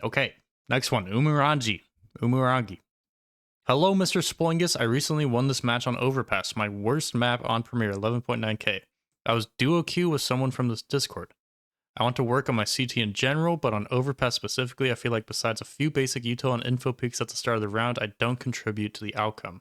Okay, next one, Umurangi. Umurangi. Hello, Mr. Splingus. I recently won this match on Overpass, my worst map on Premiere, 11.9k. I was duo queue with someone from this Discord. I want to work on my CT in general, but on Overpass specifically, I feel like besides a few basic util and info peaks at the start of the round, I don't contribute to the outcome.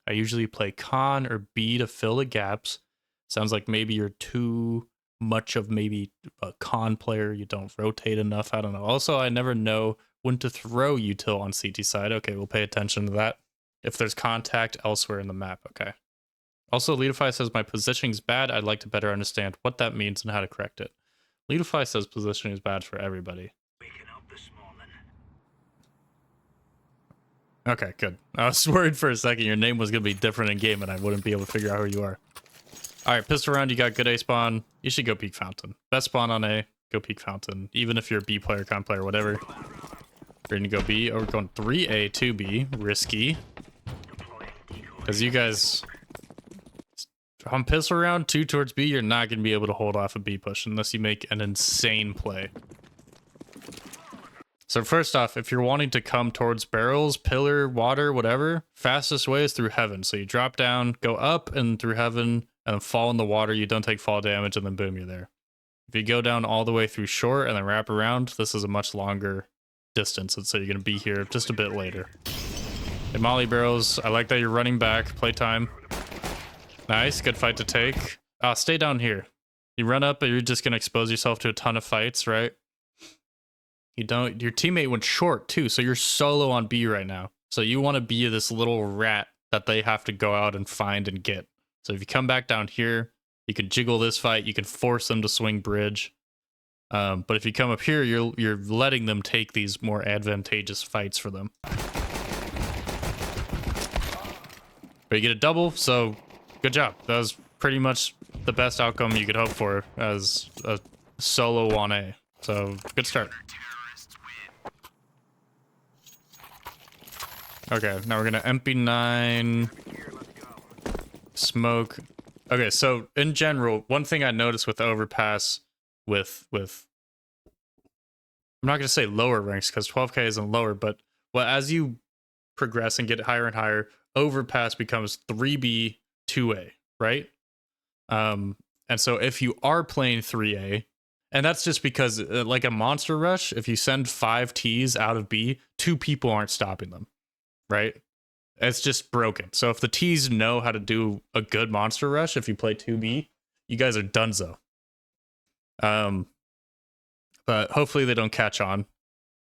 I usually play con or B to fill the gaps. Sounds like maybe you're too much of maybe a con player. You don't rotate enough. I don't know. Also, I never know when to throw util on CT side. Okay, we'll pay attention to that. If there's contact elsewhere in the map, okay. Also, Leadify says my positioning's bad. I'd like to better understand what that means and how to correct it. Leadify says positioning is bad for everybody. Okay, good. I was worried for a second your name was going to be different in game and I wouldn't be able to figure out who you are. Alright, pistol round, you got good A spawn. You should go peek fountain. Best spawn on A, go peek fountain. Even if you're a B player, con player, whatever. We're going to go B. Oh, we're going 3A, 2B. Risky. Because you guys... On pistol round, 2 towards B, you're not going to be able to hold off a B push unless you make an insane play. So first off, if you're wanting to come towards barrels, pillar, water, whatever, fastest way is through heaven. So you drop down, go up and through heaven, and then fall in the water. You don't take fall damage, and then boom, you're there. If you go down all the way through short and then wrap around, this is a much longer distance, and so you're going to be here just a bit later. Hey, Molly barrels, I like that you're running back. Playtime. Nice, good fight to take. Stay down here. You run up, but you're just going to expose yourself to a ton of fights, right? You don't. Your teammate went short too, so you're solo on B right now. So you want to be this little rat that they have to go out and find and get. So if you come back down here, you can jiggle this fight. You can force them to swing bridge. But if you come up here, you're letting them take these more advantageous fights for them. But you get a double, so good job. That was pretty much the best outcome you could hope for as a solo on A. So good start. Okay, now we're gonna MP9 smoke. Okay, so in general, one thing I noticed with Overpass with I'm not gonna say lower ranks because 12k isn't lower, but as you progress and get higher and higher, Overpass becomes 3B 2A, right? And so if you are playing 3A, and that's just because like a monster rush, if you send 5 Ts out of B, 2 people aren't stopping them. Right? It's just broken. So if the Ts know how to do a good monster rush, if you play 2B, you guys are donezo. But hopefully they don't catch on.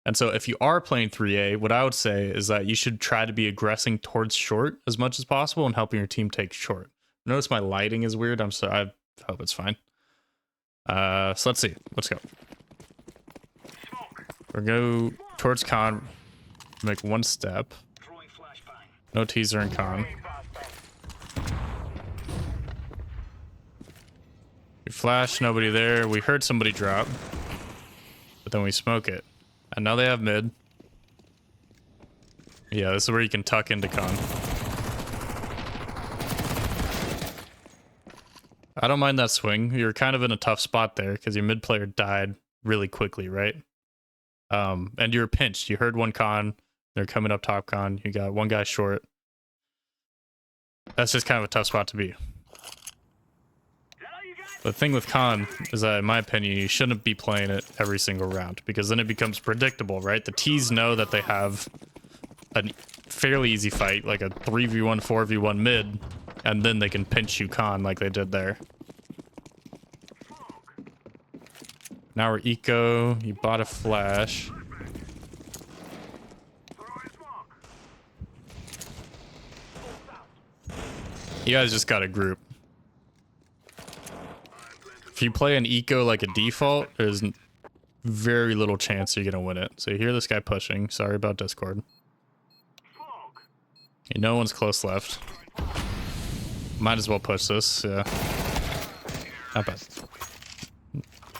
And so if you are playing 3A, what I would say is that you should try to be aggressing towards short as much as possible and helping your team take short. Notice my lighting is weird. I'm sorry. I hope it's fine. So let's see. Let's go. We're going to go towards con. Make one step. No teaser in con. We flash, nobody there. We heard somebody drop. But then we smoke it. And now they have mid. Yeah, this is where you can tuck into con. I don't mind that swing. You're kind of in a tough spot there because your mid player died really quickly, right? And you're pinched. You heard one con. They're coming up top con. You got one guy short. That's just kind of a tough spot to be. The thing with con is that, in my opinion, you shouldn't be playing it every single round because then it becomes predictable, right? The Ts know that they have a fairly easy fight, like a 3v1, 4v1 mid, and then they can pinch you con like they did there. Now we're eco. You bought a flash. You guys just got a group. If you play an eco like a default, there's very little chance you're gonna win it. So you hear this guy pushing. Sorry about Discord. No one's close left. Might as well push this, yeah. Not bad.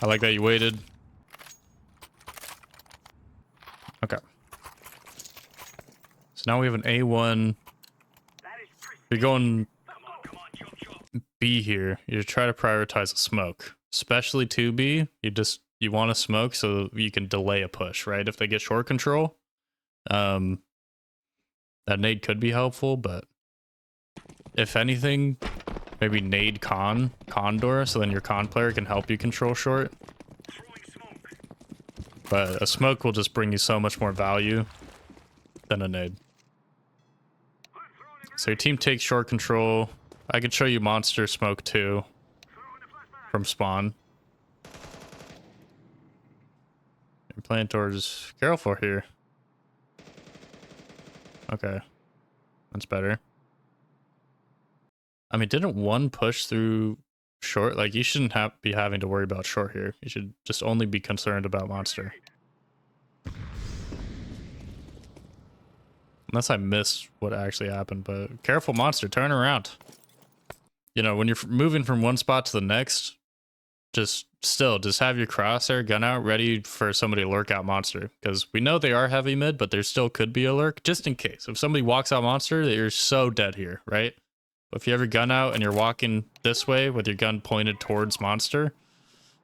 I like that you waited. Okay. So now we have an A1. You're going B here. You try to prioritize a smoke. Especially 2B. You just you want to smoke so you can delay a push, right? If they get short control, that nade could be helpful, but if anything, maybe nade condor, so then your con player can help you control short. But a smoke will just bring you so much more value than a nade. So your team takes short control. I could show you monster smoke too from spawn. You're playing towards careful here. Okay, that's better. I mean, didn't one push through short? Like, you shouldn't be having to worry about short here. You should just only be concerned about monster. Unless I missed what actually happened, but careful monster, turn around. You know, when you're moving from one spot to the next, just have your crosshair gun out ready for somebody to lurk out monster. Because we know they are heavy mid, but there still could be a lurk, just in case. If somebody walks out monster, you're so dead here, right? If you have your gun out and you're walking this way with your gun pointed towards monster,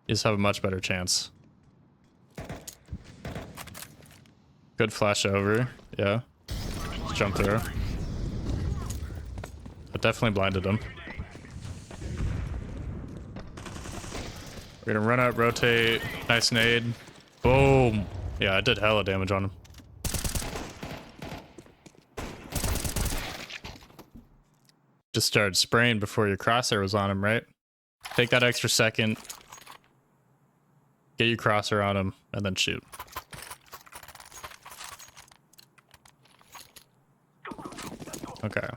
you just have a much better chance. Good flash over, yeah. Just jump through. It definitely blinded him. We're gonna run out, rotate, nice nade. Boom. Yeah, I did hella damage on him. Just started spraying before your crosshair was on him, right? Take that extra second, get your crosshair on him, and then shoot. Okay.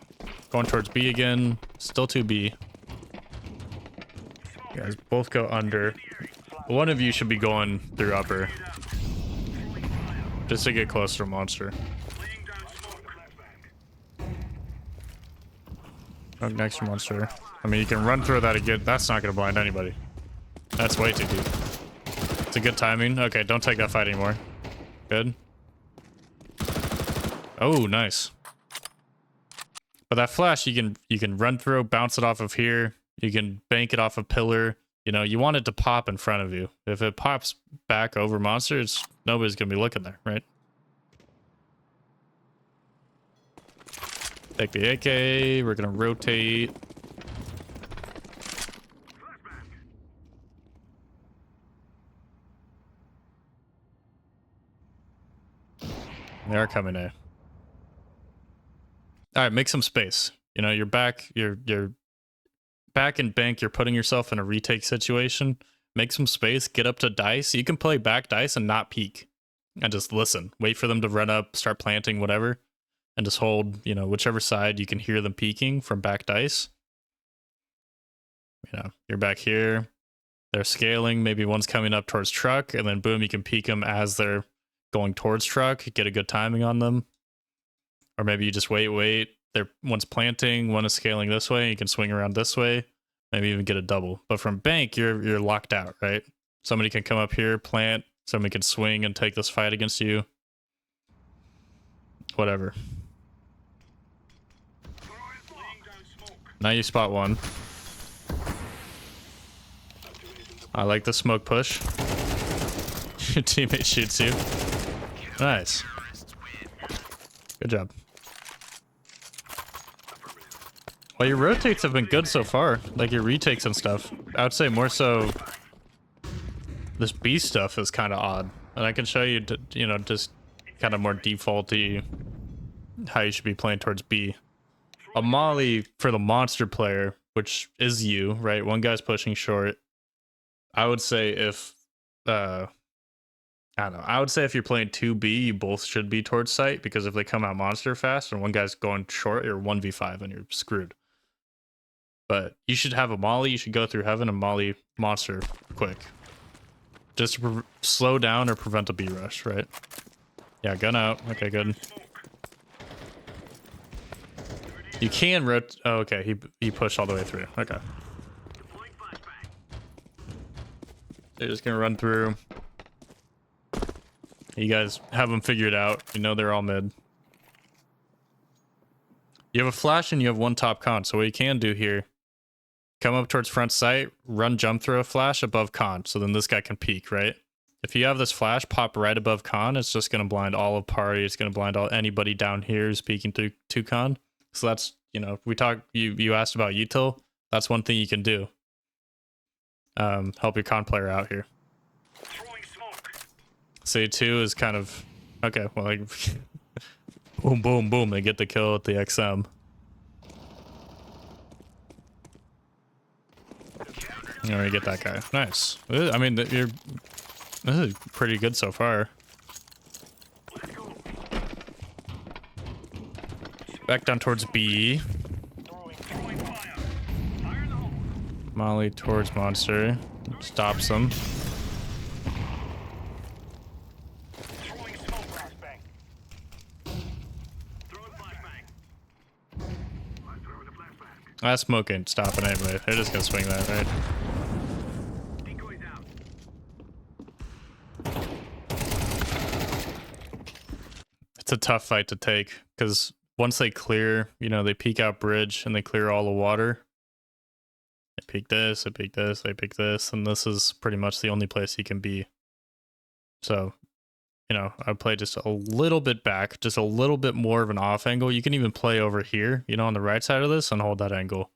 Going towards B again. Still 2B. You guys both go under. One of you should be going through upper. Just to get closer to monster. Up next to monster. I mean, you can run through that again. That's not going to blind anybody. That's way too deep. It's a good timing. Okay, don't take that fight anymore. Good. Oh, nice. But that flash, you can run through, bounce it off of here. You can bank it off a pillar. You know, you want it to pop in front of you. If it pops back over monster, nobody's going to be looking there, right? Take the AK. We're going to rotate. They are coming in. All right, make some space. You know, you're back. You're back in bank. You're putting yourself in a retake situation. Make some space. Get up to dice. You can play back dice and not peek, and just listen. Wait for them to run up, start planting, whatever, and just hold. You know, whichever side you can hear them peeking from back dice. You know, you're back here. They're scaling. Maybe one's coming up towards truck, and then boom, you can peek them as they're going towards truck. Get a good timing on them. Or maybe you just wait. One's planting, one is scaling this way, you can swing around this way, maybe even get a double. But from bank, you're locked out, right? Somebody can come up here, plant, somebody can swing and take this fight against you. Whatever. Now you spot one. I like the smoke push. Your teammate shoots you. Nice. Good job. Well, your rotates have been good so far, like your retakes and stuff. I would say more so this B stuff is kind of odd. And I can show you, you know, just kind of more defaulty how you should be playing towards B. A molly for the monster player, which is you, right? One guy's pushing short. I would say if, I don't know. I would say if you're playing 2B, you both should be towards site, because if they come out monster fast and one guy's going short, you're 1v5 and you're screwed. But you should have a molly. You should go through heaven and molly monster quick. Just to slow down or prevent a B rush, right? Yeah, gun out. Okay, good. You can rotate. Oh, okay. He pushed all the way through. Okay. They're just gonna run through. You guys have them figured out. You know they're all mid. You have a flash and you have one top con. So what you can do here, come up towards front sight, run jump throw a flash above con. So then this guy can peek, right? If you have this flash pop right above con, it's just going to blind all of party. It's going to blind anybody down here who's peeking through to con. So that's, you know, you asked about util. That's one thing you can do. Help your con player out here. C2 is kind of, okay, well, like, boom, boom, boom. They get the kill at the XM. All right, get that guy. Nice. I mean, this is pretty good so far. Back down towards B. Molly towards monster. Stops them. That smoke ain't stopping anyway. They're just gonna swing that, right? It's a tough fight to take because once they clear, you know, they peek out bridge and they clear all the water. They peek this, they peek this, they peek this, and this is pretty much the only place he can be. So, you know, I'd play just a little bit back, just a little bit more of an off angle. You can even play over here, you know, on the right side of this and hold that angle.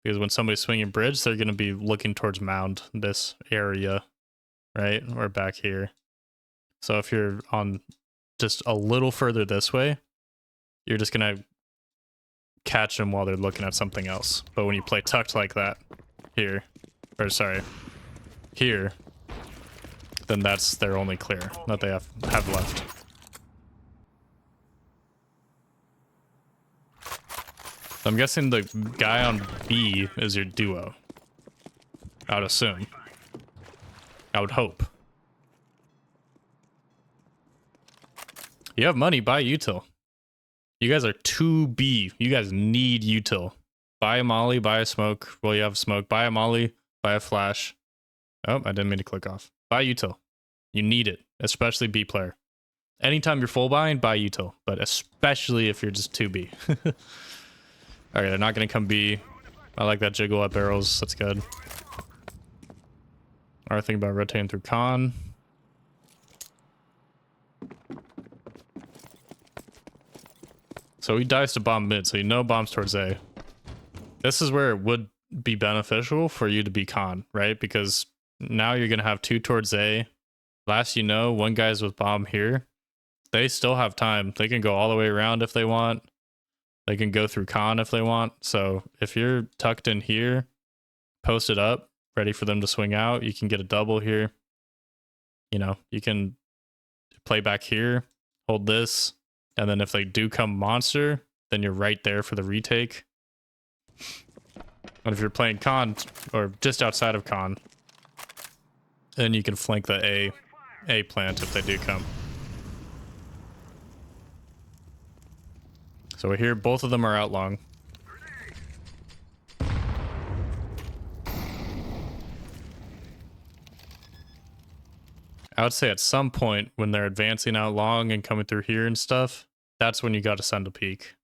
Because when somebody's swinging bridge, they're going to be looking towards mound, this area, right? Or back here. So if you're on just a little further this way, you're just going to catch them while they're looking at something else. But when you play tucked like that, here, or sorry, here, then that's their only clear that they have left. So I'm guessing the guy on B is your duo. I would assume. I would hope. You have money, buy util. You guys are 2B. You guys need util. Buy a molly, buy a smoke. Well, you have smoke. Buy a molly, buy a flash. Oh, I didn't mean to click off. Buy util. You need it, especially B player. Anytime you're full buying, buy util, but especially if you're just 2B. Okay, they're not going to come B. I like that jiggle at barrels. That's good. Alright, think about rotating through con. So he dives to bomb mid, so you know bombs towards A. This is where it would be beneficial for you to be con, right? Because now you're going to have 2 towards A. Last you know, one guy's with bomb here. They still have time. They can go all the way around if they want. They can go through con if they want. So if you're tucked in here, posted up, ready for them to swing out, you can get a double here. You know, you can play back here, hold this, and then if they do come monster, then you're right there for the retake. And if you're playing con, or just outside of con, then you can flank the A plant if they do come. So here, both of them are out long. I would say at some point when they're advancing out long and coming through here and stuff, that's when you got to send a peek.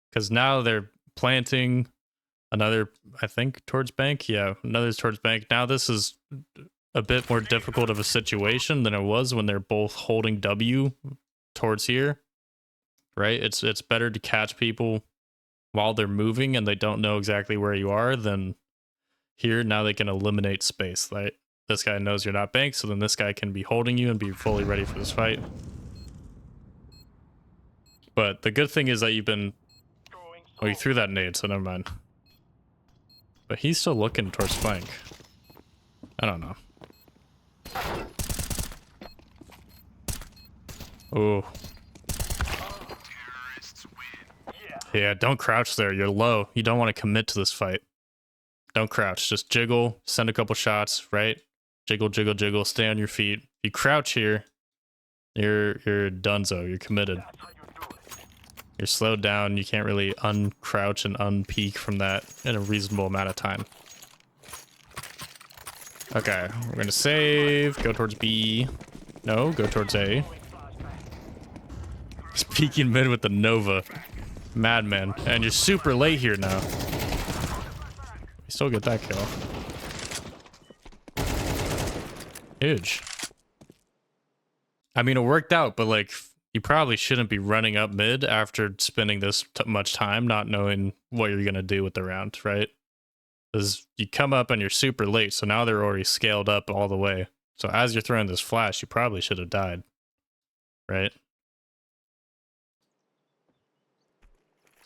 Because now they're planting another, I think, towards bank. Yeah, another's towards bank. Now this is a bit more difficult of a situation than it was when they're both holding W towards here. Right? It's better to catch people while they're moving and they don't know exactly where you are than here. Now they can eliminate space. Right? This guy knows you're not banked, so then this guy can be holding you and be fully ready for this fight. But the good thing is that you've been... Oh, you threw that nade, so never mind. But he's still looking towards flank. I don't know. Oh. Yeah, don't crouch there. You're low. You don't want to commit to this fight. Don't crouch. Just jiggle, send a couple shots, right? Jiggle, jiggle, jiggle. Stay on your feet. If you crouch here, you're donezo. You're committed. You're slowed down. You can't really uncrouch and unpeak from that in a reasonable amount of time. Okay, we're gonna save. Go towards B. No, go towards A. He's peeking mid with the Nova. Madman. And you're super late here now. You still get that kill. Huge. I mean, it worked out, but like, you probably shouldn't be running up mid after spending this much time not knowing what you're going to do with the round, right? Because you come up and you're super late, so now they're already scaled up all the way. So as you're throwing this flash, you probably should have died, right?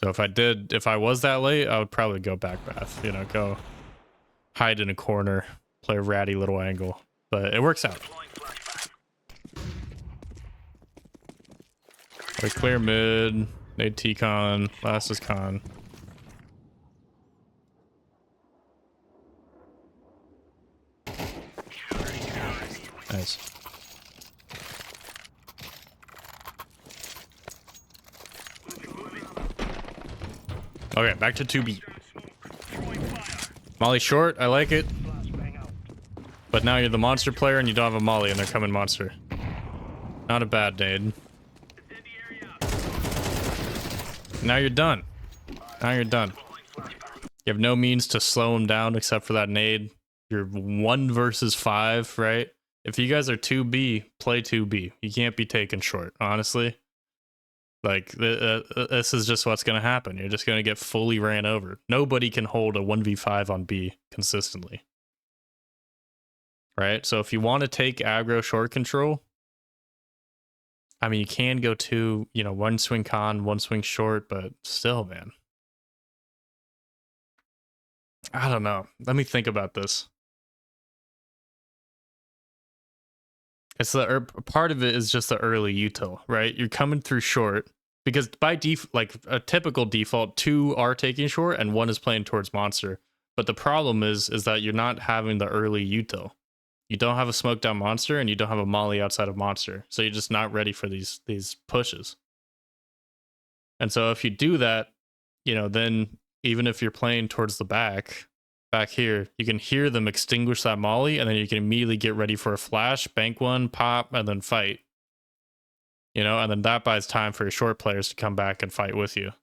So if I was that late, I would probably go back path, you know, go hide in a corner, play a ratty little angle, but it works out. We clear mid, nade T-con, last is con. Nice. Okay, back to 2B. Molly short, I like it. But now you're the monster player and you don't have a molly and they're coming monster. Not a bad nade. Now you're done. Now you're done. You have no means to slow them down except for that nade. You're 1 versus 5, right? If you guys are 2B, play 2B. You can't be taken short, honestly. Like, this is just what's going to happen. You're just going to get fully ran over. Nobody can hold a 1v5 on B consistently. Right? So if you want to take aggro short control, I mean, you can go to, you know, 1 swing con, 1 swing short, but still, man. I don't know. Let me think about this. It's the part of it is just the early util, right? You're coming through short because by default, like a typical default, 2 are taking short and 1 is playing towards monster. But the problem is that you're not having the early util. You don't have a smoke down monster and you don't have a molly outside of monster. So you're just not ready for these pushes. And so if you do that, you know, then even if you're playing towards the back here, you can hear them extinguish that molly and then you can immediately get ready for a flash, bank one, pop, and then fight. You know, and then that buys time for your short players to come back and fight with you.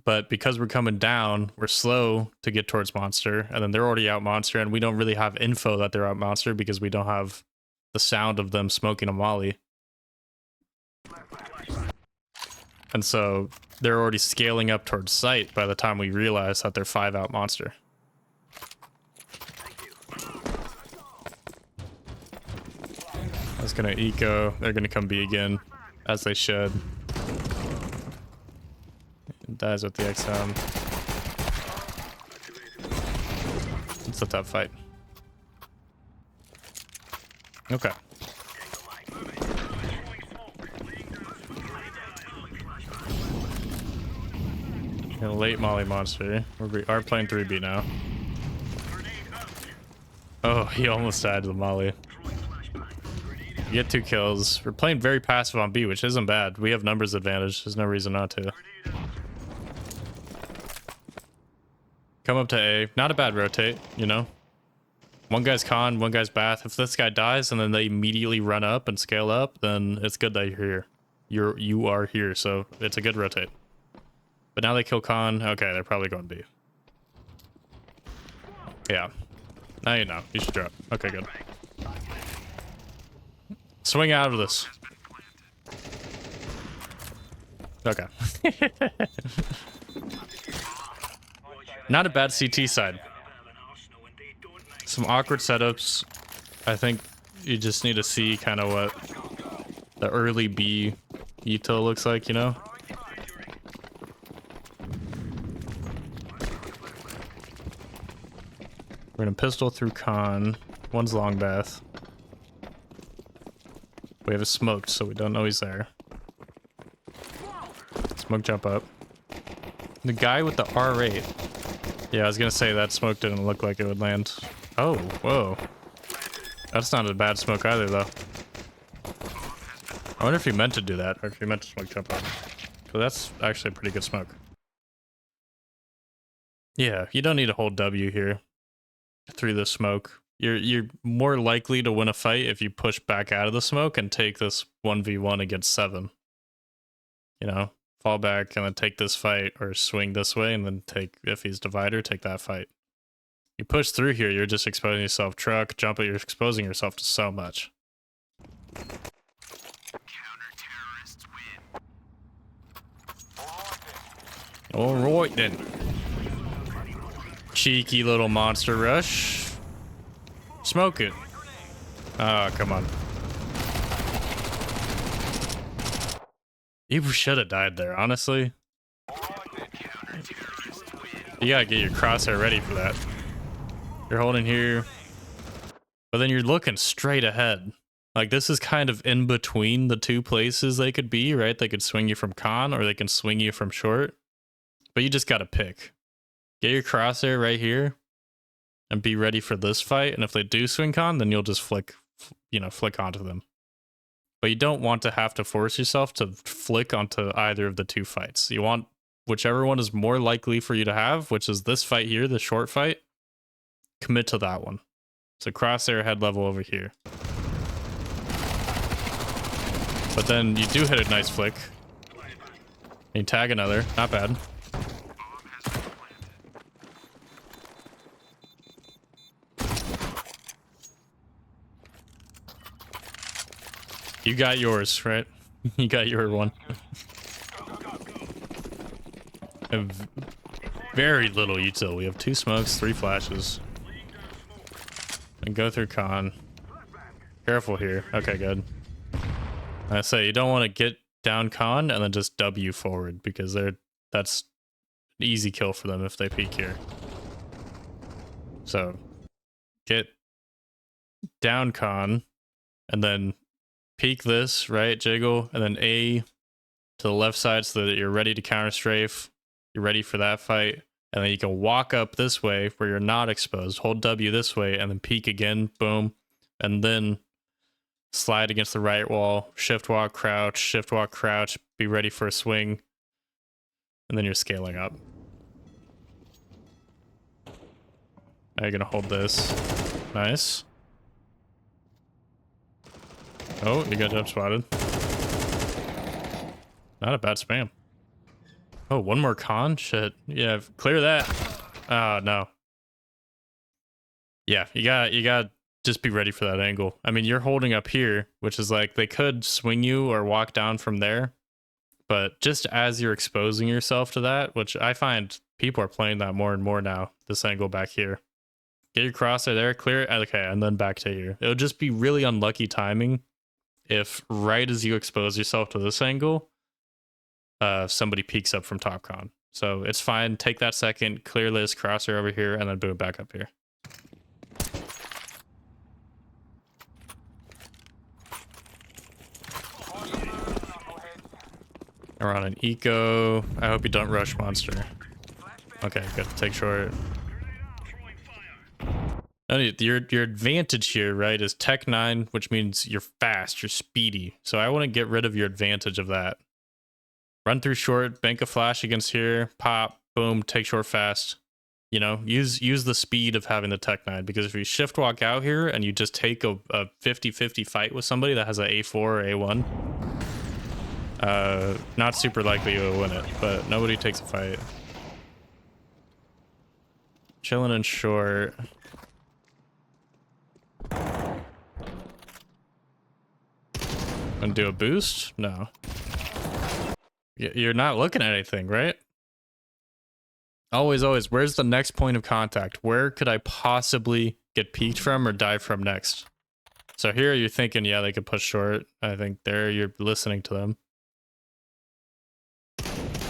But because we're coming down, we're slow to get towards monster, and then they're already out monster, and we don't really have info that they're out monster because we don't have the sound of them smoking a molly. And so they're already scaling up towards sight by the time we realize that they're 5 out monster. That's gonna eco. They're gonna come B again, as they should. Dies with the XM. It's a tough fight. Okay. A late molly monster. We are playing 3B now. Oh, he almost died to the molly. We get 2 kills. We're playing very passive on B, which isn't bad. We have numbers advantage. There's no reason not to. Come up to A. Not a bad rotate, you know? 1 guy's con, 1 guy's bath. If this guy dies and then they immediately run up and scale up, then it's good that you're here. You are here, so it's a good rotate. But now they kill con. Okay, they're probably going B. Yeah. Now you know. You should drop. Okay, good. Swing out of this. Okay. Not a bad CT side. Some awkward setups. I think you just need to see kind of what the early B util looks like, you know? We're gonna pistol through con. 1's long bath. We have a smoked, so we don't know he's there. Smoke jump up. The guy with the R8. Yeah, I was gonna say that smoke didn't look like it would land. Oh, whoa. That's not a bad smoke either, though. I wonder if he meant to do that, or if he meant to smoke jump up. So that's actually a pretty good smoke. Yeah, you don't need a whole W here through the smoke. You're more likely to win a fight if you push back out of the smoke and take this 1v1 against 7. You know? Fall back and then take this fight, or swing this way and then take, if he's divider, take that fight. You push through here, you're just exposing yourself. Truck, jump it, you're exposing yourself to so much. All right then. Cheeky little monster rush. Smoke it. Oh, come on. You should have died there, honestly. You gotta get your crosshair ready for that. You're holding here, but then you're looking straight ahead. Like, this is kind of in between the two places they could be, right? They could swing you from con, or they can swing you from short. But you just gotta pick. Get your crosshair right here, and be ready for this fight. And if they do swing con, then you'll just flick onto them. But you don't want to have to force yourself to flick onto either of the two fights. You want whichever one is more likely for you to have, which is this fight here, the short fight. Commit to that one. So crosshair head level over here. But then you do hit a nice flick. And you tag another. Not bad. You got yours, right? You got your one. Very little util. We have 2 smokes, 3 flashes. And go through con. Careful here. Okay, good. I say you don't want to get down con and then just W forward, because that's an easy kill for them if they peek here. So get down con and then peek this, right? Jiggle, and then A to the left side so that you're ready to counter strafe. You're ready for that fight. And then you can walk up this way where you're not exposed. Hold W this way and then peek again. Boom. And then slide against the right wall. Shift walk, crouch. Be ready for a swing. And then you're scaling up. Now you're going to hold this. Nice. Oh, you got jump spotted. Not a bad spam. Oh, one more con? Shit. Yeah, clear that. Oh, no. Yeah, you got just be ready for that angle. I mean, you're holding up here, which is like they could swing you or walk down from there. But just as you're exposing yourself to that, which I find people are playing that more and more now, this angle back here. Get your crosshair there, clear it, okay, and then back to here. It'll just be really unlucky timing if right as you expose yourself to this angle, somebody peeks up from top con. So it's fine. Take that second, clear this, crosshair over here, and then boom, back up here. We're on an eco. I hope you don't rush monster. Okay, good. Take short. Your advantage here, right, is Tech 9, which means you're fast, you're speedy. So I want to get rid of your advantage of that. Run through short, bank a flash against here, pop, boom, take short fast. You know, use the speed of having the Tech 9, because if you shift walk out here and you just take a 50-50 fight with somebody that has an A4 or A1, not super likely you'll win it, but nobody takes a fight. Chilling in short. And do a boost? No. You're not looking at anything, right? Always, where's the next point of contact? Where could I possibly get peeked from or dive from next? So here you're thinking, yeah, they could push short. I think there you're listening to them.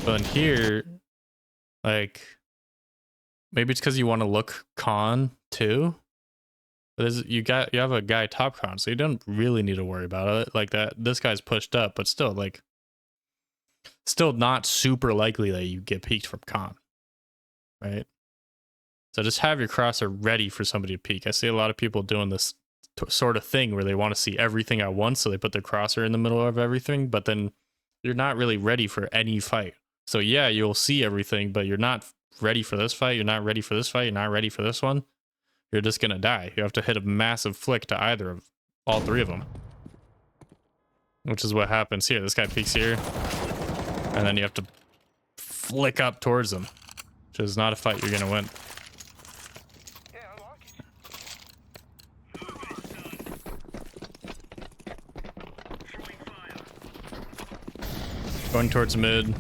But in here, like, maybe it's because you want to look con too. You have a guy top con, so you don't really need to worry about it like that. This guy's pushed up, but still, like, still not super likely that you get peeked from con, right? So just have your crosser ready for somebody to peek. I see a lot of people doing this sort of thing where they want to see everything at once, so they put their crosser in the middle of everything, but then you're not really ready for any fight. So yeah, you'll see everything, but you're not ready for this fight. You're not ready for this fight. You're not ready for this one. You're just going to die. You have to hit a massive flick to either of all 3 of them. Which is what happens here. This guy peeks here. And then you have to flick up towards them. Which is not a fight you're going to win. Going towards mid.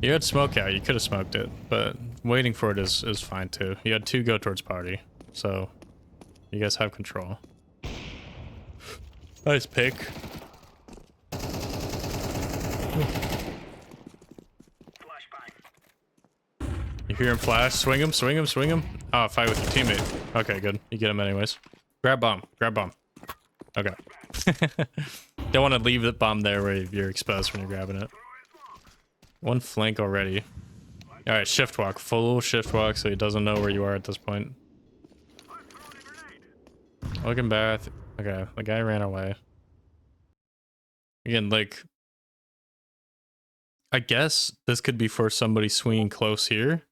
You had smoke out. You could have smoked it, but waiting for it is fine too. You had 2 go towards party, so you guys have control. Nice pick. You hear him flash? Swing him, swing him, swing him. Oh, fight with your teammate. Okay, good. You get him anyways. Grab bomb. Grab bomb. Okay. Don't want to leave the bomb there where you're exposed when you're grabbing it. 1 flank already. Alright, shift walk. Full shift walk so he doesn't know where you are at this point. Looking back. Okay, the guy ran away. Again, like... I guess this could be for somebody swinging close here,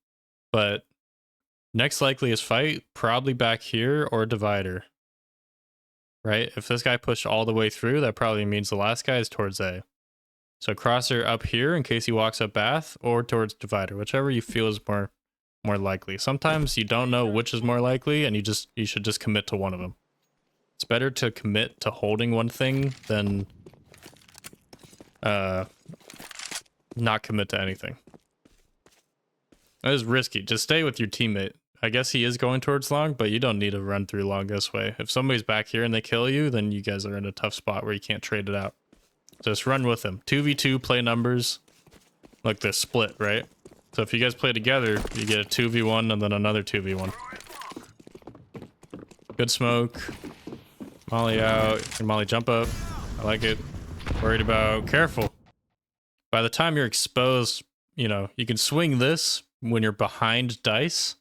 but next likeliest fight, probably back here or divider. Right? If this guy pushed all the way through, that probably means the last guy is towards A. So crosser up here in case he walks up bath, or towards divider, whichever you feel is more likely. Sometimes you don't know which is more likely, and you should just commit to one of them. It's better to commit to holding one thing than not commit to anything. That is risky. Just stay with your teammate. I guess he is going towards long, but you don't need to run through long this way. If somebody's back here and they kill you, then you guys are in a tough spot where you can't trade it out. Just run with him. 2v2, play numbers. Look, they're split, right? So if you guys play together, you get a 2v1 and then another 2v1. Good smoke. Molly out. And Molly jump up. I like it. Worried about... Careful. By the time you're exposed, you know, you can swing this when you're behind dice.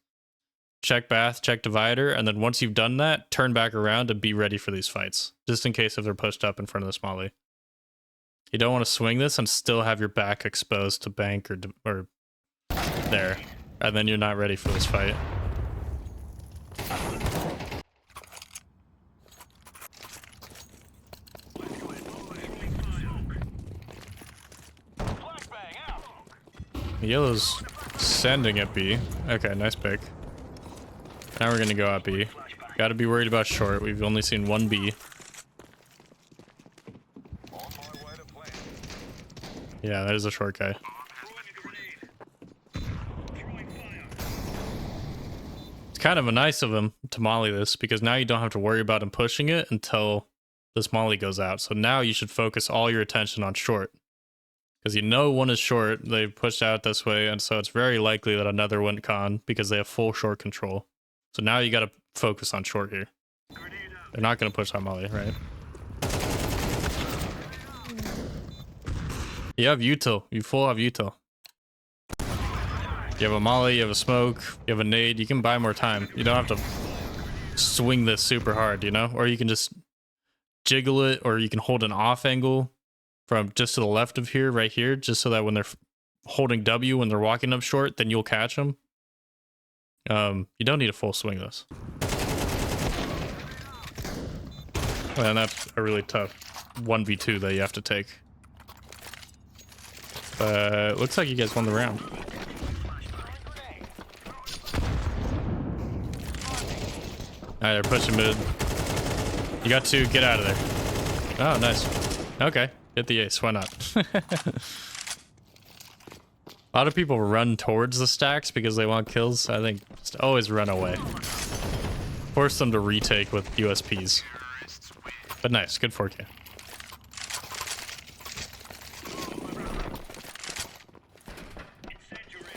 Check bath, check divider, and then once you've done that, turn back around and be ready for these fights. Just in case if they're pushed up in front of this Molly. You don't want to swing this and still have your back exposed to bank or there. And then you're not ready for this fight. Yellow's sending at B. Okay, nice pick. Now we're gonna go at B. Gotta be worried about short. We've only seen 1 B. Yeah, that is a short guy. It's kind of nice of him to molly this because now you don't have to worry about him pushing it until this molly goes out. So now you should focus all your attention on short. Because you know one is short, they pushed out this way, and so it's very likely that another went con because they have full short control. So now you gotta focus on short here. They're not gonna push on molly, right? You have Util. You full have Util. You have a molly, you have a smoke, you have a nade. You can buy more time. You don't have to swing this super hard, you know? Or you can just jiggle it, or you can hold an off angle from just to the left of here, right here, just so that when they're holding W, when they're walking up short, then you'll catch them. You don't need a full swing this. And that's a really tough 1v2 that you have to take. But looks like you guys won the round. Alright, they're pushing mid. You got 2, get out of there. Oh, nice. Okay, hit the ace, why not? A lot of people run towards the stacks because they want kills. I think just always run away. Force them to retake with USPs. But nice, good 4K.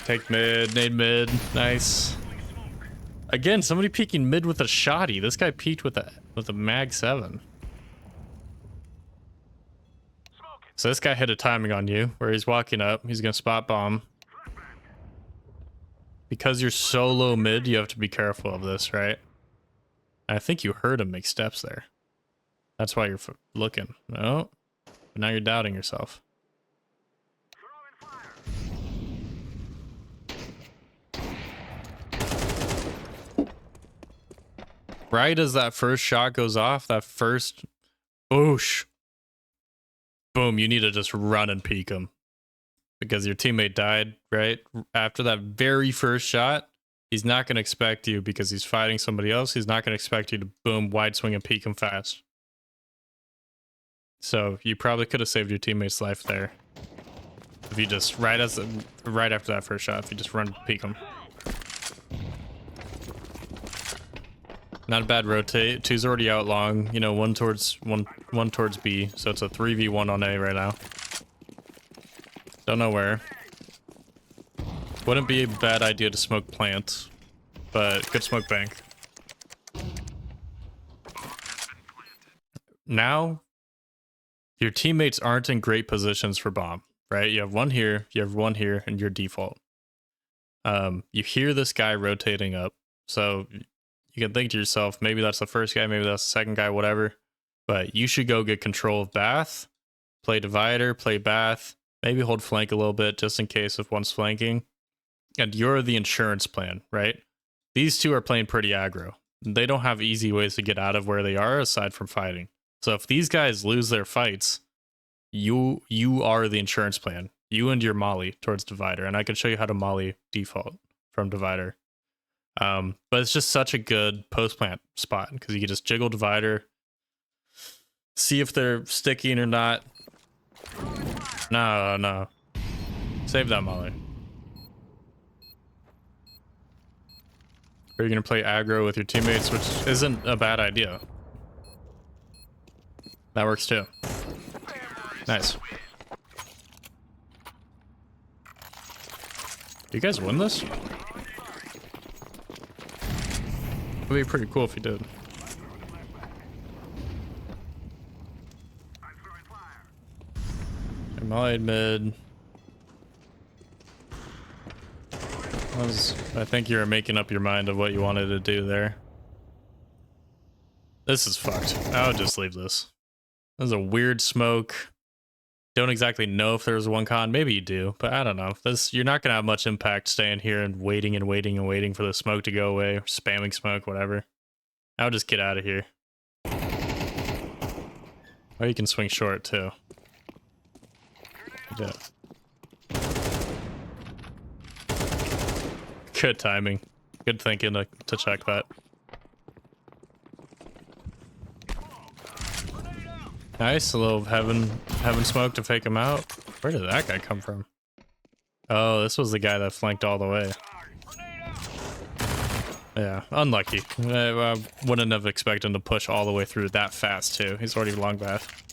Take mid, nade mid, nice. Again, somebody peeking mid with a shotty. This guy peeked with a mag 7. So this guy hit a timing on you where he's walking up. He's gonna spot bomb. Because you're so low mid, you have to be careful of this, right? I think you heard him make steps there. That's why you're looking. No, but now you're doubting yourself. Right as that first shot goes off, that first boosh. Boom, you need to just run and peek him. Because your teammate died, right? After that very first shot, he's not going to expect you because he's fighting somebody else. He's not going to expect you to boom, wide swing and peek him fast. So you probably could have saved your teammate's life there. If you just, right after that first shot, if you just run peek them. Not a bad rotate. Two's already out long. You know, one towards B. So it's a 3v1 on A right now. Don't know where. Wouldn't be a bad idea to smoke plant, but good smoke bank. Now, your teammates aren't in great positions for bomb, right? You have one here, you have one here, and your default. You hear this guy rotating up, so you can think to yourself, maybe that's the first guy, maybe that's the second guy, whatever. But you should go get control of Bath, play divider, play Bath, maybe hold flank a little bit just in case if one's flanking. And you're the insurance plan, right? These two are playing pretty aggro. They don't have easy ways to get out of where they are aside from fighting. So if these guys lose their fights, you are the insurance plan. You and your molly towards divider. And I can show you how to molly default from divider. But it's just such a good post plant spot because you can just jiggle divider, see if they're sticking or not. No. Save that molly. Or you're gonna play aggro with your teammates, which isn't a bad idea. That works too. Nice. Do you guys win this? It would be pretty cool if you did. Molly mid. I think you're making up your mind of what you wanted to do there. This is fucked. I would just leave this. This is a weird smoke. Don't exactly know if there's one con. Maybe you do, but I don't know. You're not gonna have much impact staying here and waiting for the smoke to go away, or spamming smoke, whatever. I would just get out of here. Or you can swing short too. Yeah. Good timing. Good thinking to check that. Nice, a little heaven smoke to fake him out. Where did that guy come from? Oh, this was the guy that flanked all the way. Yeah, unlucky. I wouldn't have expected him to push all the way through that fast too. He's already long bath.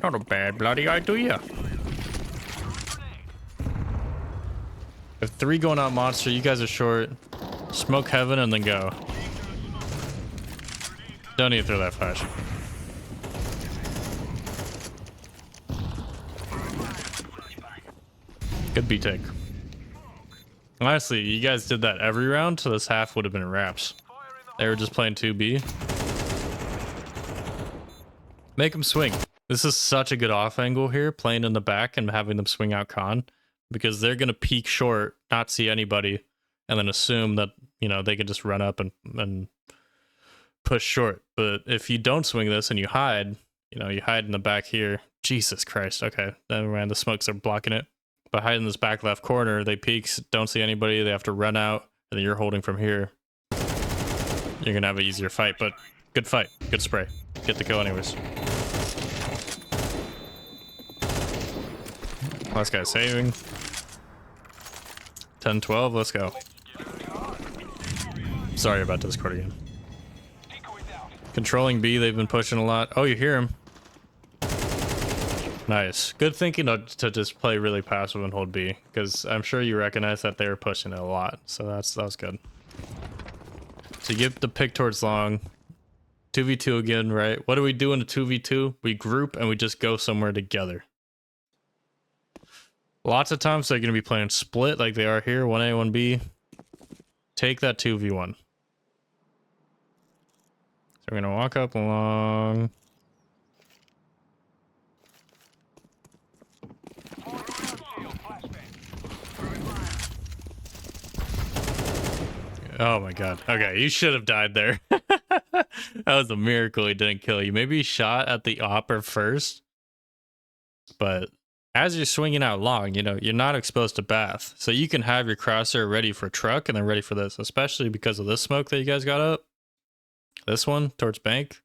Not a bad bloody idea. If 3 going out monster, you guys are short. Smoke heaven and then go. Don't need to throw that flash. Good B take. Honestly, you guys did that every round, so this half would have been wraps. They were just playing 2B. Make them swing. This is such a good off angle here, playing in the back and having them swing out con. Because they're going to peek short, not see anybody, and then assume that, you know, they can just run up and push short. But if you don't swing this and you hide, you know, you hide in the back here. Jesus Christ. Okay, never mind. The smokes are blocking it. But hide in this back left corner, they peeks, don't see anybody. They have to run out, and then you're holding from here. You're going to have an easier fight, but good fight. Good spray. Get the kill anyways. Last guy saving. 10-12, let's go. Sorry about Discord again. Controlling B, they've been pushing a lot. Oh, you hear him. Nice. Good thinking to just play really passive and hold B, because I'm sure you recognize that they were pushing it a lot. So that was good. So you get the pick towards long. 2v2 again, right? What do we do in a 2v2? We group and we just go somewhere together. Lots of times they're going to be playing split like they are here, 1A, 1B. Take that 2v1. So we're going to walk up along. Oh my god. Okay, you should have died there. That was a miracle he didn't kill you. Maybe he shot at the opper first. But as you're swinging out long, you know, you're not exposed to bath. So you can have your crosshair ready for truck and then ready for this, especially because of this smoke that you guys got up. This one towards bank.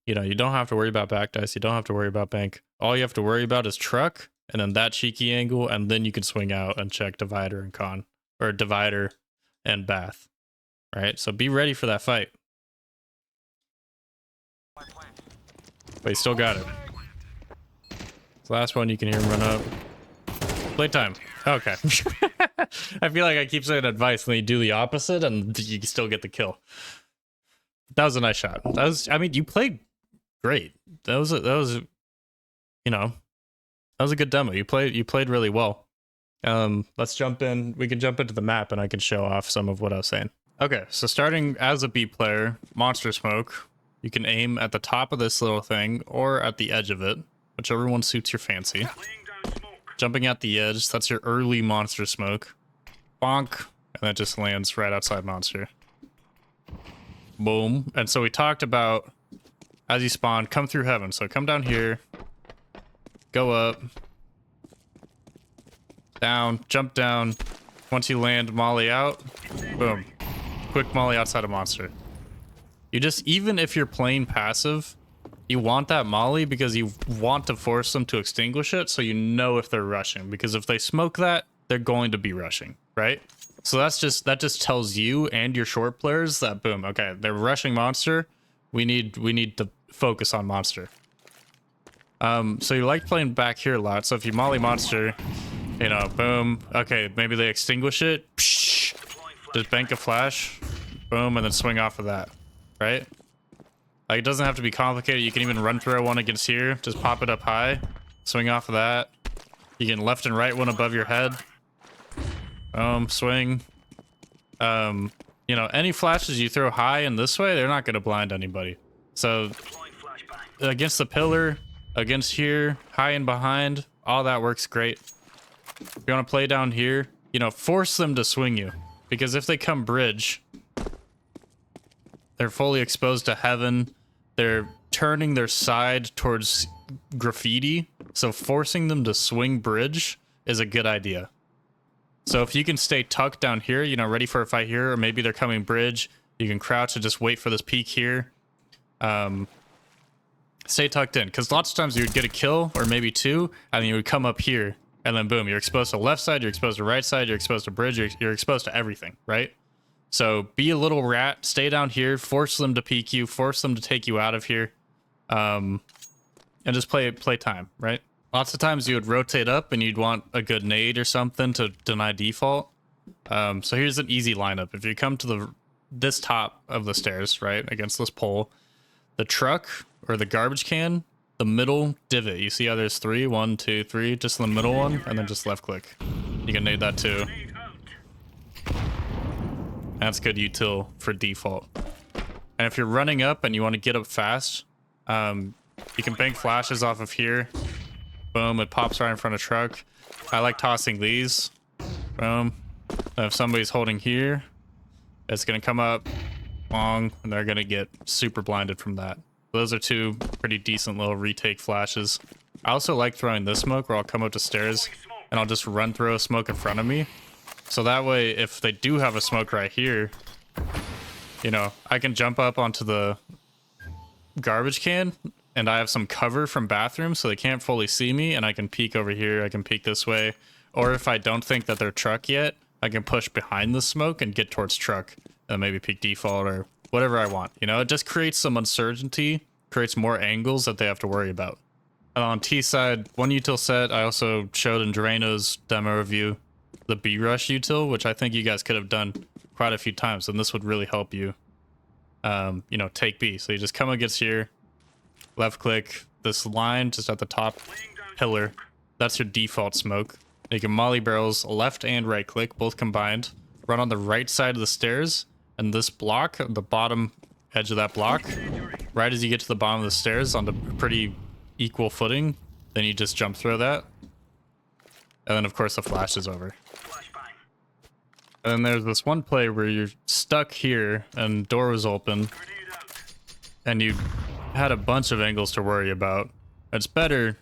You know, you don't have to worry about back dice. You don't have to worry about bank. All you have to worry about is truck and then that cheeky angle. And then you can swing out and check divider and con, or divider and bath. Right? So be ready for that fight. But you still got it. This last one, you can hear him run up. Playtime. Okay. I feel like I keep saying advice and then you do the opposite and you still get the kill. That was a nice shot. That was, I mean, you played great. That was, you know, that was a good demo. You played really well. Let's jump in. We can jump into the map and I can show off some of what I was saying. Okay, so starting as a B player, monster smoke. You can aim at the top of this little thing or at the edge of it, whichever one suits your fancy. Jumping at the edge, that's your early monster smoke. Bonk, and that just lands right outside monster. Boom. And so we talked about, as you spawn, come through heaven. So come down here, go up, down, jump down. Once you land, molly out, boom. Quick molly outside of monster. You just, even if you're playing passive, you want that molly because you want to force them to extinguish it so you know if they're rushing. Because if they smoke that, they're going to be rushing, right? So that just tells you and your short players that, boom, okay, they're rushing monster. We need to focus on monster. So you like playing back here a lot. So if you molly monster, you know, boom, okay, maybe they extinguish it. Psh, just bank a flash, boom, and then swing off of that. Right? Like, it doesn't have to be complicated. You can even run through one against here. Just pop it up high. Swing off of that. You can left and right one above your head. Swing. You know, any flashes you throw high in this way, they're not going to blind anybody. So, against the pillar, against here, high and behind, all that works great. If you want to play down here, you know, force them to swing you. Because if they come bridge, they're fully exposed to heaven. They're turning their side towards graffiti. So forcing them to swing bridge is a good idea. So if you can stay tucked down here, you know, ready for a fight here, or maybe they're coming bridge, you can crouch and just wait for this peek here. Stay tucked in, because lots of times you would get a kill, or maybe two, and then you would come up here, and then boom, you're exposed to left side, you're exposed to right side, you're exposed to bridge, you're exposed to everything, right? So be a little rat, stay down here, force them to peek you, force them to take you out of here, and just play time, right? Lots of times you would rotate up and you'd want a good nade or something to deny default. So here's an easy lineup. If you come to this top of the stairs, right, against this pole, the truck or the garbage can, the middle divot, you see how there's three, 1, 2, 3, just in the middle one, and then just left click. You can nade that too. That's good util for default. And if you're running up and you want to get up fast, you can bank flashes off of here. Boom, it pops right in front of truck. I like tossing these. Boom. And if somebody's holding here, it's going to come up long, and they're going to get super blinded from that. Those are two pretty decent little retake flashes. I also like throwing this smoke where I'll come up the stairs and I'll just run through a smoke in front of me. So that way, if they do have a smoke right here, you know, I can jump up onto the garbage can and I have some cover from bathroom so they can't fully see me, and I can peek over here, I can peek this way. Or if I don't think that they're truck yet, I can push behind the smoke and get towards truck and maybe peek default or whatever I want. You know, it just creates some uncertainty, creates more angles that they have to worry about. And on T side, one util set I also showed in Drano's demo review, the B rush util, which I think you guys could have done quite a few times, and this would really help you, you know, take B. So you just come against here, left click this line just at the top pillar. That's your default smoke. You can molly barrels left and right click, both combined. Run on the right side of the stairs, and this block, the bottom edge of that block, right as you get to the bottom of the stairs on the pretty equal footing, then you just jump through that. And then of course the flash is over. And then there's this one play where you're stuck here and door was open and you had a bunch of angles to worry about. It's better,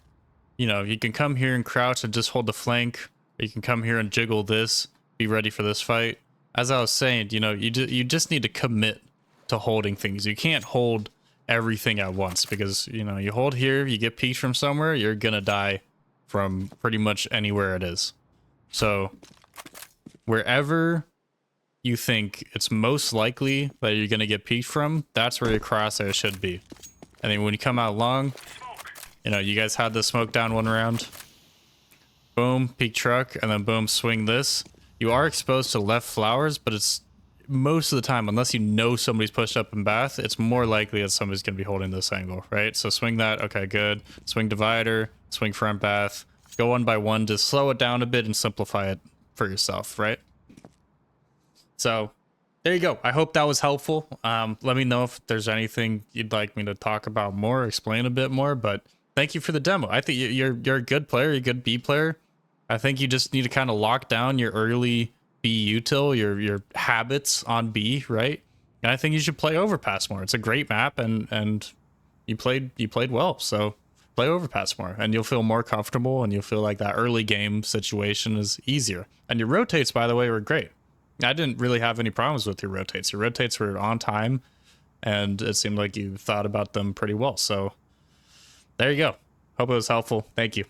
you know, you can come here and crouch and just hold the flank, or you can come here and jiggle this, be ready for this fight. As I was saying, you know, you just need to commit to holding things. You can't hold everything at once, because you know, you hold here, you get peeked from somewhere, you're gonna die from pretty much anywhere it is. So wherever you think it's most likely that you're gonna get peeked from, that's where your crosshair should be. And then when you come out long, you know, you guys had the smoke down one round. Boom, peek truck, and then boom, swing this. You are exposed to left flowers, but it's most of the time, unless you know somebody's pushed up in bath, it's more likely that somebody's going to be holding this angle, right? So swing that. Okay, good. Swing divider, swing front bath. Go one by one to slow it down a bit and simplify it for yourself, right? So there you go. I hope that was helpful. Let me know if there's anything you'd like me to talk about more, explain a bit more, but thank you for the demo. I think you're a good player, you're a good B player. I think you just need to kind of lock down your early B util, your habits on B, right? And I think you should play Overpass more. It's a great map, and you played well. So play Overpass more, and you'll feel more comfortable, and you'll feel like that early game situation is easier. And your rotates, by the way, were great. I didn't really have any problems with your rotates. Your rotates were on time, and it seemed like you thought about them pretty well. So there you go. Hope it was helpful. Thank you.